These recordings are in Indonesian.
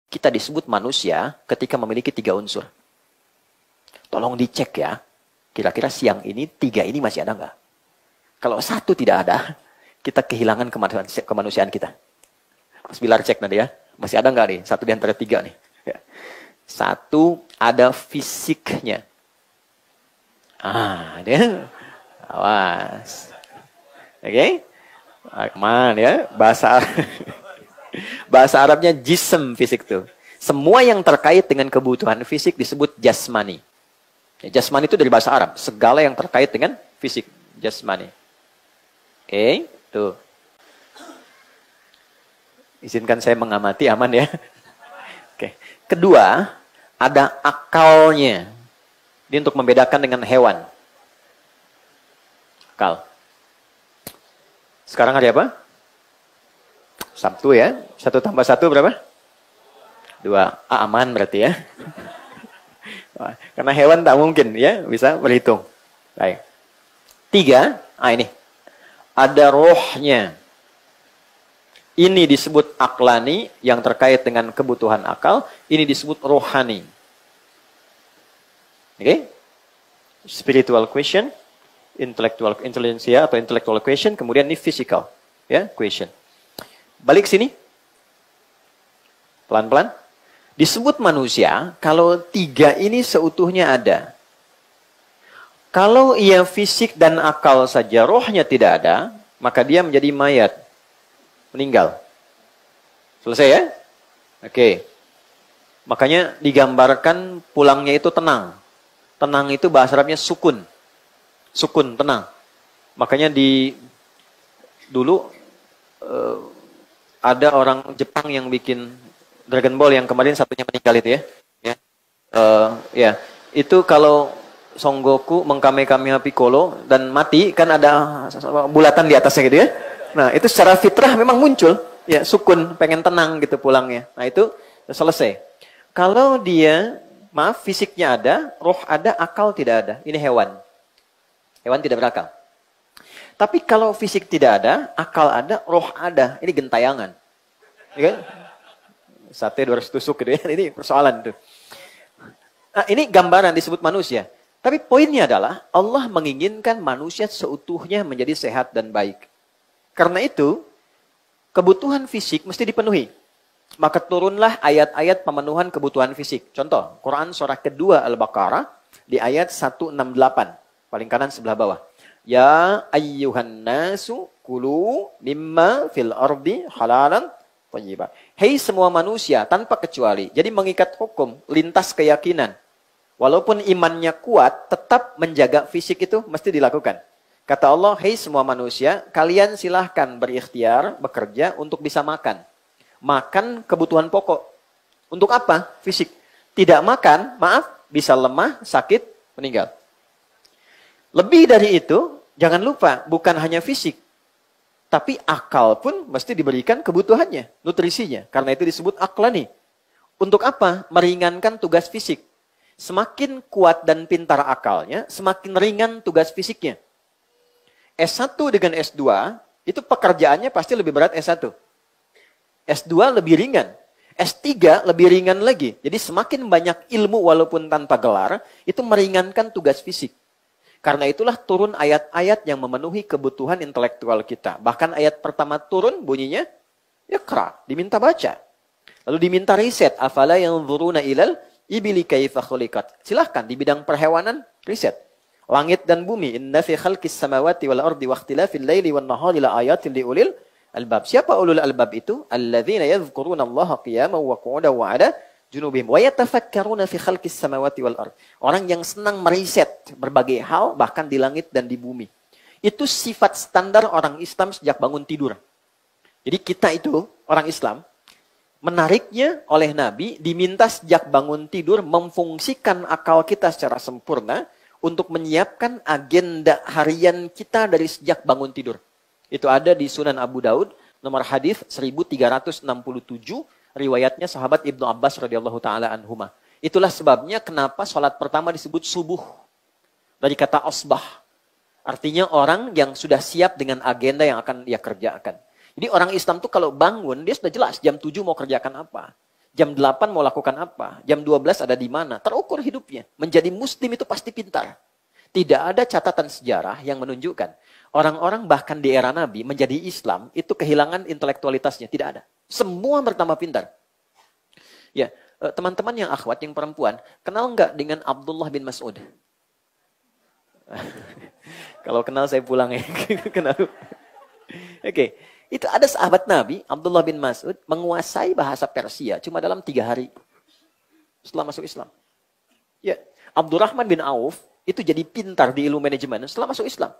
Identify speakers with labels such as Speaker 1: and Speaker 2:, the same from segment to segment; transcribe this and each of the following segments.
Speaker 1: kita disebut manusia ketika memiliki 3 unsur. Tolong dicek ya, kira-kira siang ini 3 ini masih ada nggak? Kalau 1 tidak ada, kita kehilangan kemanusiaan kita. Mas Bilar cek nanti ya, masih ada nggak nih? 1 di antara 3 nih. 1 ada fisiknya. Dia awas. Oke? Aman ya, bahasa Arabnya jism, fisik tuh. Semua yang terkait dengan kebutuhan fisik disebut jasmani. Jasmani itu dari bahasa Arab. Segala yang terkait dengan fisik. Jasmani. Oke, tuh. Izinkan saya mengamati, aman ya. Oke. Kedua, ada akalnya. Ini untuk membedakan dengan hewan. Akal. Sekarang hari apa? Sabtu ya. 1 tambah 1 berapa? 2. Aman berarti ya. Karena hewan tak mungkin ya bisa berhitung. Baik. 3, ini. Ada rohnya. Ini disebut aklani yang terkait dengan kebutuhan akal. Ini disebut rohani. Oke? Spiritual question, intellectual intelligence atau intellectual question, kemudian ini physical ya, question. Balik sini. Pelan-pelan. Disebut manusia kalau 3 ini seutuhnya ada. Kalau ia fisik dan akal saja, rohnya tidak ada, maka dia menjadi mayat. Meninggal. Selesai ya? Oke. Makanya digambarkan pulangnya itu tenang. Tenang itu bahasa Arabnya sukun. Sukun, tenang. Makanya dulu ada orang Jepang yang bikin Dragon Ball yang kemarin satunya meninggal itu ya. Ya. Itu kalau Son Goku mengkamehameha Piccolo dan mati kan ada bulatan di atasnya gitu ya. Nah, itu secara fitrah memang muncul ya, sukun, pengen tenang gitu pulangnya. Nah, itu selesai. Kalau dia fisiknya ada, roh ada, akal tidak ada. Ini hewan. Hewan tidak berakal. Tapi kalau fisik tidak ada, akal ada, roh ada. Ini gentayangan. Ya kan? Sate 200 tusuk gitu ya. Ini persoalan tuh. Nah, ini gambaran disebut manusia. Tapi poinnya adalah Allah menginginkan manusia seutuhnya menjadi sehat dan baik. Karena itu, kebutuhan fisik mesti dipenuhi. Maka turunlah ayat-ayat pemenuhan kebutuhan fisik. Contoh, Quran surah kedua Al-Baqarah di ayat 168. Paling kanan sebelah bawah. Ya ayyuhan nasu kulu mimma fil ardi halalan thayyiban. Hei semua manusia tanpa kecuali. Jadi mengikat hukum, lintas keyakinan. Walaupun imannya kuat, tetap menjaga fisik itu mesti dilakukan. Kata Allah, hei semua manusia, kalian silahkan berikhtiar, bekerja untuk bisa makan. Makan kebutuhan pokok. Untuk apa? Fisik. Tidak makan, maaf, bisa lemah, sakit, meninggal. Lebih dari itu, jangan lupa, bukan hanya fisik. Tapi akal pun mesti diberikan kebutuhannya, nutrisinya. Karena itu disebut aklani. Untuk apa? Meringankan tugas fisik. Semakin kuat dan pintar akalnya, semakin ringan tugas fisiknya. S1 dengan S2, itu pekerjaannya pasti lebih berat S1. S2 lebih ringan. S3 lebih ringan lagi. Jadi semakin banyak ilmu walaupun tanpa gelar, itu meringankan tugas fisik. Karena itulah turun ayat-ayat yang memenuhi kebutuhan intelektual kita. Bahkan ayat pertama turun bunyinya, Iqra, diminta baca. Lalu diminta riset, afala yanzuruna ilal ibili kaifa khuliqat. Silahkan di bidang perhewanan, riset. Langit dan bumi, inna fi khalqis samawati wal ardi wa ikhtilafil laili wan nahari la ayatin liulil albab. Siapa ulul albab itu? Alladzina yadhkuruna Allaha qiyaman wa qu'udan wa 'ala junubihim wa yatafakkaruna fi khalqis samawati wal ard. Orang yang senang meriset berbagai hal bahkan di langit dan di bumi. Itu sifat standar orang Islam sejak bangun tidur. Jadi kita itu orang Islam menariknya oleh Nabi diminta sejak bangun tidur memfungsikan akal kita secara sempurna untuk menyiapkan agenda harian kita dari sejak bangun tidur. Itu ada di Sunan Abu Daud, nomor hadis 1367, riwayatnya sahabat Ibnu Abbas radhiyallahu taala anhuma. Itulah sebabnya kenapa salat pertama disebut subuh. Dari kata asbah. Artinya orang yang sudah siap dengan agenda yang akan dia kerjakan. Jadi orang Islam tuh kalau bangun, dia sudah jelas jam 7 mau kerjakan apa. Jam 8 mau lakukan apa? Jam 12 ada di mana? Terukur hidupnya. Menjadi muslim itu pasti pintar. Tidak ada catatan sejarah yang menunjukkan orang-orang bahkan di era Nabi menjadi Islam itu kehilangan intelektualitasnya. Tidak ada. Semua bertambah pintar. Ya, teman-teman yang akhwat, yang perempuan, kenal nggak dengan Abdullah bin Mas'ud? Kalau kenal saya pulang ya. Kenal. Oke. Itu ada sahabat Nabi, Abdullah bin Mas'ud, menguasai bahasa Persia cuma dalam 3 hari setelah masuk Islam. Ya, Abdurrahman bin Auf itu jadi pintar di ilmu manajemen setelah masuk Islam.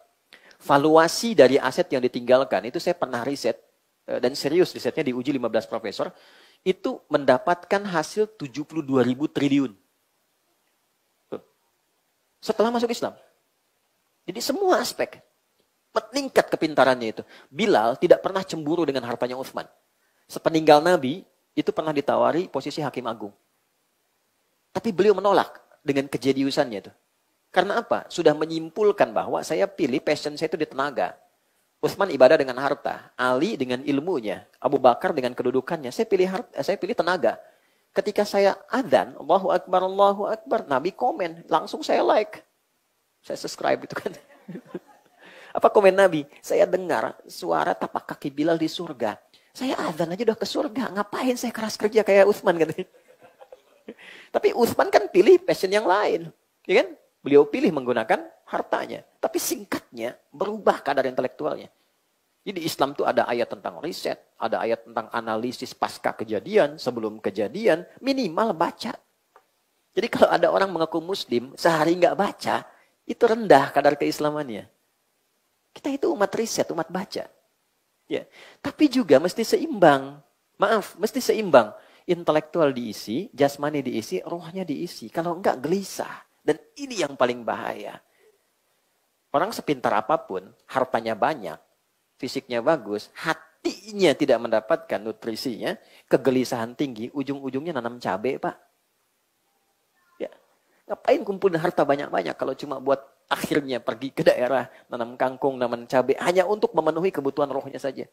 Speaker 1: Valuasi dari aset yang ditinggalkan, itu saya pernah riset, dan serius risetnya diuji 15 profesor, itu mendapatkan hasil 72.000 triliun. Setelah masuk Islam. Jadi semua aspek. Meningkat kepintarannya itu. Bilal tidak pernah cemburu dengan hartanya Utsman. Sepeninggal Nabi, itu pernah ditawari posisi hakim agung. Tapi beliau menolak dengan kejeniusannya itu. Karena apa? Sudah menyimpulkan bahwa saya pilih passion saya itu di tenaga. Utsman ibadah dengan harta, Ali dengan ilmunya, Abu Bakar dengan kedudukannya. Saya pilih tenaga. Ketika saya adzan, Allahu Akbar, Nabi komen, langsung saya like. Saya subscribe itu kan. Apa komen Nabi? Saya dengar suara tapak kaki Bilal di surga. Saya adzan aja udah ke surga. Ngapain saya keras kerja kayak Utsman katanya. Tapi Utsman kan pilih passion yang lain. Ya kan? Beliau pilih menggunakan hartanya. Tapi singkatnya berubah kadar intelektualnya. Jadi Islam itu ada ayat tentang riset. Ada ayat tentang analisis pasca kejadian. Sebelum kejadian. Minimal baca. Jadi kalau ada orang mengaku muslim. Sehari nggak baca. Itu rendah kadar keislamannya. Kita itu umat riset, umat baca. Ya. Tapi juga mesti seimbang. Maaf, mesti seimbang. Intelektual diisi, jasmani diisi, rohnya diisi. Kalau enggak gelisah. Dan ini yang paling bahaya. Orang sepintar apapun, hartanya banyak, fisiknya bagus, hatinya tidak mendapatkan nutrisinya, kegelisahan tinggi, ujung-ujungnya nanam cabai, Pak. Ya. Ngapain kumpulin harta banyak-banyak kalau cuma buat akhirnya pergi ke daerah, nanam kangkung, nanam cabai, hanya untuk memenuhi kebutuhan rohnya saja.